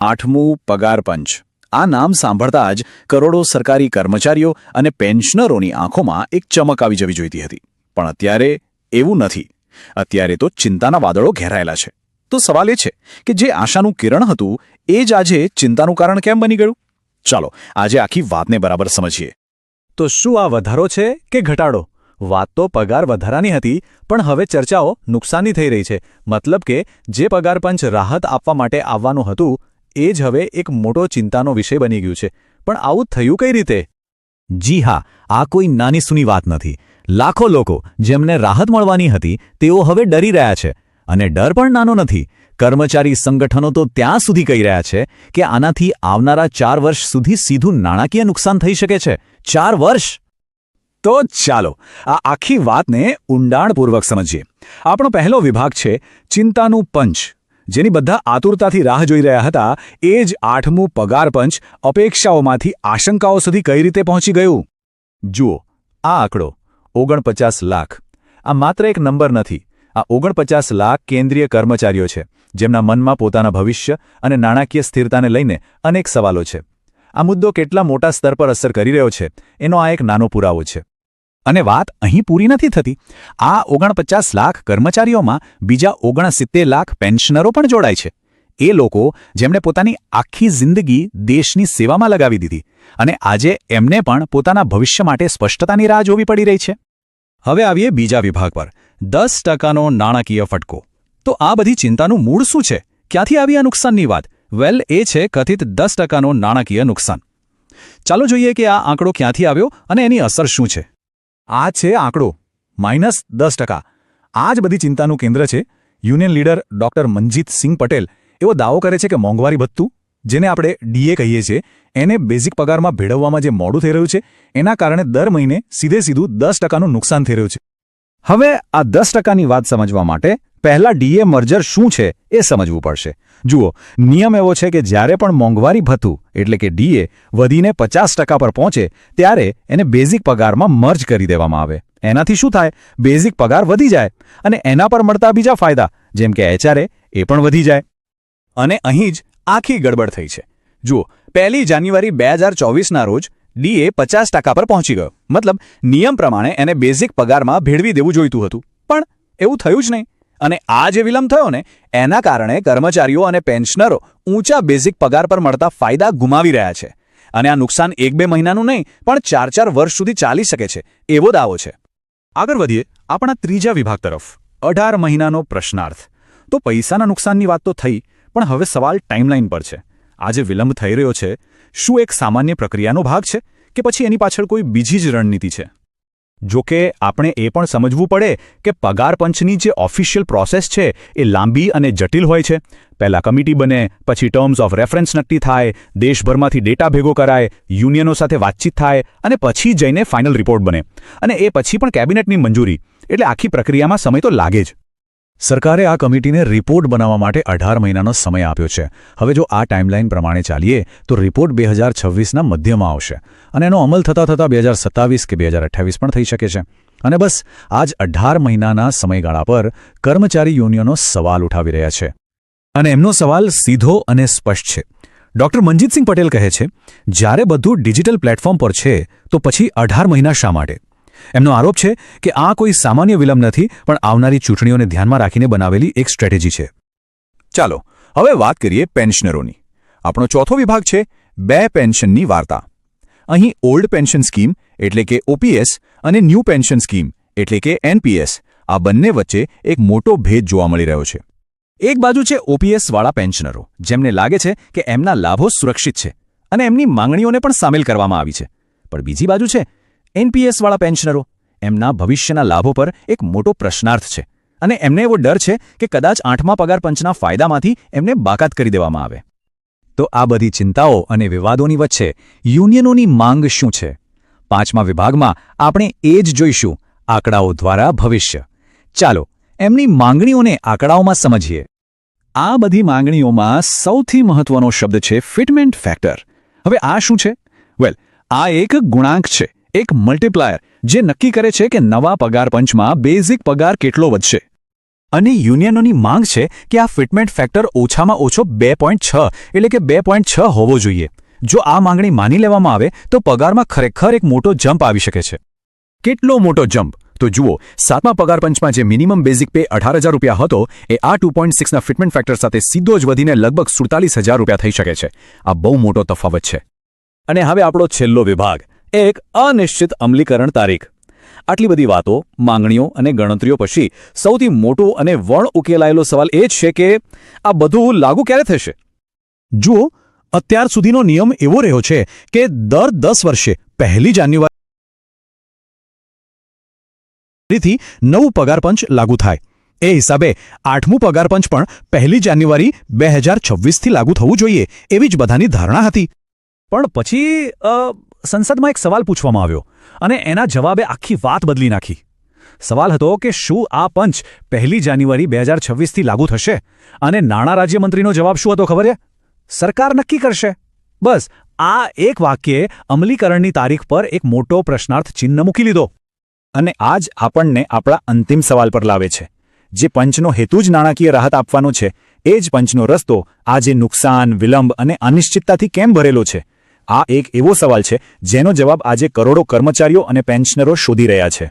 8મું પગાર પંચ આ નામ સાંભળતા જ કરોડો સરકારી કર્મચારીઓ અને પેન્શનરોની આંખોમાં એક ચમક આવી જવી જોઈતી હતી. પણ અત્યારે એવું નથી. અત્યારે તો ચિંતાના વાદળો ઘેરાયેલા છે. તો સવાલ એ છે કે જે આશાનું કિરણ હતું એ જ આજે ચિંતાનું કારણ કેમ બની ગયું? ચાલો આજે આખી વાતને બરાબર સમજીએ. તો શું આ વધારો છે કે ઘટાડો? વાત તો પગાર વધારાની હતી, પણ હવે ચર્ચાઓ નુકસાનની થઈ રહી છે. મતલબ કે જે પગાર પંચ રાહત આપવા માટે આવવાનું હતું એ જ હવે એક મોટો ચિંતાનો વિષય બની ગયું છે. પણ આવું થયું કઈ રીતે? જી હા, આ કોઈ નાની સૂની વાત નથી. લાખો લોકો જેમને રાહત મળવાની હતી તેઓ હવે ડરી રહ્યા છે. અને ડર પણ નાનો નથી. કર્મચારી સંગઠનો તો ત્યાં સુધી કહી રહ્યા છે કે આનાથી આવનારા 4 વર્ષ સુધી સીધું નાણાકીય નુકસાન થઈ શકે છે. 4 વર્ષ! તો ચાલો આ આખી વાતને ઊંડાણપૂર્વક સમજીએ. આપણો પહેલો વિભાગ છે ચિંતાનું પંચ, જેની બધા આતુરતાથી રાહ જોઈ રહ્યા હતા. એ જ 8મું પગાર પંચ અપેક્ષાઓમાંથી આશંકાઓ સુધી કઈ રીતે પહોંચી ગયું? જુઓ, આ આંકડો 49 લાખ. આ માત્ર એક નંબર નથી. આ 49 લાખ કેન્દ્રીય કર્મચારીઓ છે જેમના મનમાં પોતાના ભવિષ્ય અને નાણાકીય સ્થિરતાને લઈને અનેક સવાલો છે. આ મુદ્દો કેટલા મોટા સ્તર પર અસર કરી રહ્યો છે એનો આ એક નાનો પુરાવો છે. અને વાત અહીં પૂરી નથી થતી. આ 49 લાખ કર્મચારીઓમાં બીજા 69 લાખ પેન્શનરો પણ જોડાય છે. એ લોકો જેમણે પોતાની આખી જિંદગી દેશની સેવામાં લગાવી દીધી અને આજે એમને પણ પોતાના ભવિષ્ય માટે સ્પષ્ટતાની રાહ જોવી પડી રહી છે. હવે આવીએ બીજા વિભાગ પર, 10%નો નાણાકીય ફટકો. તો આ બધી ચિંતાનું મૂળ શું છે? ક્યાંથી આવી આ નુકસાનની વાત? વેલ, એ છે કથિત 10%નો નાણાકીય નુકસાન. ચાલો જોઈએ કે આ આંકડો ક્યાંથી આવ્યો અને એની અસર શું છે. આ છે આંકડો -10%. આ જ બધી ચિંતાનું કેન્દ્ર છે. Union leader doctor Manjit Singh Patel એવો દાવો કરે છે કે મોંઘવારી ભથ્થું, જેને આપણે ડીએ કહીએ છીએ, એને બેઝિક પગારમાં ભેળવવામાં જે મોડું થઈ રહ્યું છે એના કારણે દર મહિને સીધું 10%નું નુકસાન થઈ રહ્યું છે. હવે આ 10%ની વાત સમજવા માટે પહેલા ડીએ મર્જર શું છે એ સમજવું પડશે. જુઓ, નિયમ એવો છે કે જ્યારે પણ મોંઘવારી ભથ્થું એટલે કે ડીએ વધીને 50% પર પહોંચે ત્યારે એને બેઝિક પગારમાં મર્જ કરી દેવામાં આવે. એનાથી શું થાય? બેઝિક પગાર વધી જાય અને એના પર મળતા બીજા ફાયદા જેમ કે એચઆરએ એ પણ વધી જાય. અને અહીં જ આખી ગડબડ થઈ છે. જુઓ, 1 જાન્યુઆરી 2024ના રોજ ડીએ 50% પર પહોંચી ગયો. મતલબ નિયમ પ્રમાણે એને બેઝિક પગારમાં ભેળવી દેવું જોઈતું હતું, પણ એવું થયું જ નહીં. અને આ જે વિલંબ થયો ને એના કારણે કર્મચારીઓ અને પેન્શનરો ઊંચા બેઝિક પગાર પર મળતા ફાયદા ગુમાવી રહ્યા છે. અને આ નુકસાન 1-2 મહિનાનું નહીં પણ 4-4 વર્ષ સુધી ચાલી શકે છે એવો દાવો છે. આગળ વધીએ આપણા ત્રીજા વિભાગ તરફ, 18 મહિનાનો પ્રશ્નાર્થ. તો પૈસાના નુકસાનની વાત તો થઈ, પણ હવે સવાલ ટાઈમલાઈન પર છે. આ જે વિલંબ થઈ રહ્યો છે, શું એક સામાન્ય પ્રક્રિયાનો ભાગ છે કે પછી એની પાછળ કોઈ બીજી જ રણનીતિ છે? જો કે આપણે એ પણ સમજવું પડે કે પગાર પંચની જે ઓફિશિયલ પ્રોસેસ છે એ લાંબી અને જટિલ હોય છે. પહેલાં કમિટી બને, પછી ટર્મ્સ ઓફ રેફરન્સ નક્કી થાય, દેશભરમાંથી ડેટા ભેગો કરાય, યુનિયનો સાથે વાતચીત થાય અને પછી જઈને ફાઇનલ રિપોર્ટ બને. અને એ પછી પણ કેબિનેટની મંજૂરી. એટલે આખી પ્રક્રિયામાં સમય તો લાગે જ. સરકારે આ કમિટીને રિપોર્ટ બનાવવા માટે 18 મહિનાનો સમય આપ્યો છે. હવે જો આ ટાઈમલાઈન પ્રમાણે ચાલીએ તો રિપોર્ટ 2026ના મધ્યમાં આવશે અને એનો અમલ થતાં 2027 કે 2028 પણ થઈ શકે છે. અને બસ આ જ 18 મહિનાના સમયગાળા પર કર્મચારી યુનિયનો સવાલ ઉઠાવી રહ્યા છે. અને એમનો સવાલ સીધો અને સ્પષ્ટ છે. ડોક્ટર મનજીતસિંહ પટેલ કહે છે, જ્યારે બધું ડિજિટલ પ્લેટફોર્મ પર છે તો પછી 18 મહિના શા માટે? એમનો આરોપ છે કે આ કોઈ સામાન્ય વિલંબ નથી, પણ આવનારી ચૂંટણીઓને ધ્યાનમાં રાખીને બનાવેલી એક સ્ટ્રેટેજી છે. ચાલો હવે વાત કરીએ પેન્શનરોની. આપણો ચોથો વિભાગ છે 2 પેન્શનની વાર્તા. અહીં ઓલ્ડ પેન્શન સ્કીમ એટલે કે ઓપીએસ અને ન્યૂ પેન્શન સ્કીમ એટલે કે એનપીએસ, આ બંને વચ્ચે એક મોટો ભેદ જોવા મળી રહ્યો છે. એક બાજુ છે ઓપીએસવાળા પેન્શનરો, જેમને લાગે છે કે એમના લાભો સુરક્ષિત છે અને એમની માંગણીઓને પણ સામેલ કરવામાં આવી છે. પણ બીજી બાજુ છે એનપીએસવાળા પેન્શનરો. એમના ભવિષ્યના લાભો પર એક મોટો પ્રશ્નાર્થ છે અને એમને એવો ડર છે કે કદાચ 8મા પગાર પંચના ફાયદામાંથી એમને બાકાત કરી દેવામાં આવે. તો આ બધી ચિંતાઓ અને વિવાદોની વચ્ચે યુનિયનોની માંગ શું છે? 5મા વિભાગમાં આપણે એ જ જોઈશું, આંકડાઓ દ્વારા ભવિષ્ય. ચાલો એમની માંગણીઓને આંકડાઓમાં સમજીએ. આ બધી માંગણીઓમાં સૌથી મહત્વનો શબ્દ છે ફિટમેન્ટ ફેક્ટર. હવે આ શું છે? વેલ, આ એક ગુણાંક છે, એક મલ્ટીપ્લાયર, જે નક્કી કરે છે કે નવા પગાર પંચમાં બેઝિક પગાર કેટલો વધશે. અને યુનિયનોની માંગ છે કે આ ફિટમેન્ટ ફેક્ટર ઓછામાં ઓછો 2.6 એટલે કે 2.6 હોવો જોઈએ. જો આ માંગણી માની લેવામાં આવે તો પગારમાં ખરેખર એક મોટો જમ્પ આવી શકે છે. કેટલો મોટો જમ્પ? તો જુઓ, 7મા પગાર પંચમાં જે મિનિમમ બેઝિક પે 18,000 રૂપિયા હતો એ આ 2.6ના ફિટમેન્ટ ફેક્ટર સાથે સીધો જ વધીને લગભગ 47,000 રૂપિયા થઈ શકે છે. આ બહુ મોટો તફાવત છે. અને હવે આપણો છેલ્લો વિભાગ, એક અનિશ્ચિત અમલીકરણ તારીખ. આટલી બધી વાતો, માંગણીઓ અને ગણતરીઓ પછી સૌથી મોટો અને વણ ઉકેલાયેલો સવાલ એ જ છે કે આ બધું લાગુ ક્યારે થશે? જુઓ, અત્યાર સુધીનો નિયમ એવો રહ્યો છે કે દર 10 વર્ષે 1 જાન્યુઆરીથી નવું પગાર પંચ લાગુ થાય. એ હિસાબે 8મું પગાર પંચ પણ 1 જાન્યુઆરી 2026થી લાગુ થવું જોઈએ એવી જ બધાની ધારણા હતી. પણ પછી સંસદમાં એક સવાલ પૂછવામાં આવ્યો અને એના જવાબે આખી વાત બદલી નાખી. સવાલ હતો કે શું આ પંચ 1 જાન્યુઆરી 2026થી લાગુ થશે? અને નાણાં રાજ્યમંત્રીનો જવાબ શું હતો ખબર છે? સરકાર નક્કી કરશે. બસ આ એક વાક્યે અમલીકરણની તારીખ પર એક મોટો પ્રશ્નાર્થ ચિહ્ન મૂકી લીધો. અને આ જ આપણને આપણા અંતિમ સવાલ પર લાવે છે. જે પંચનો હેતુ જ નાણાકીય રાહત આપવાનો છે, એ જ પંચનો રસ્તો આજે નુકસાન, વિલંબ અને અનિશ્ચિતતાથી કેમ ભરેલો છે? આ એક એવો સવાલ છે જેનો જવાબ આજે કરોડો કર્મચારીઓ અને પેન્શનરો શોધી રહ્યા છે.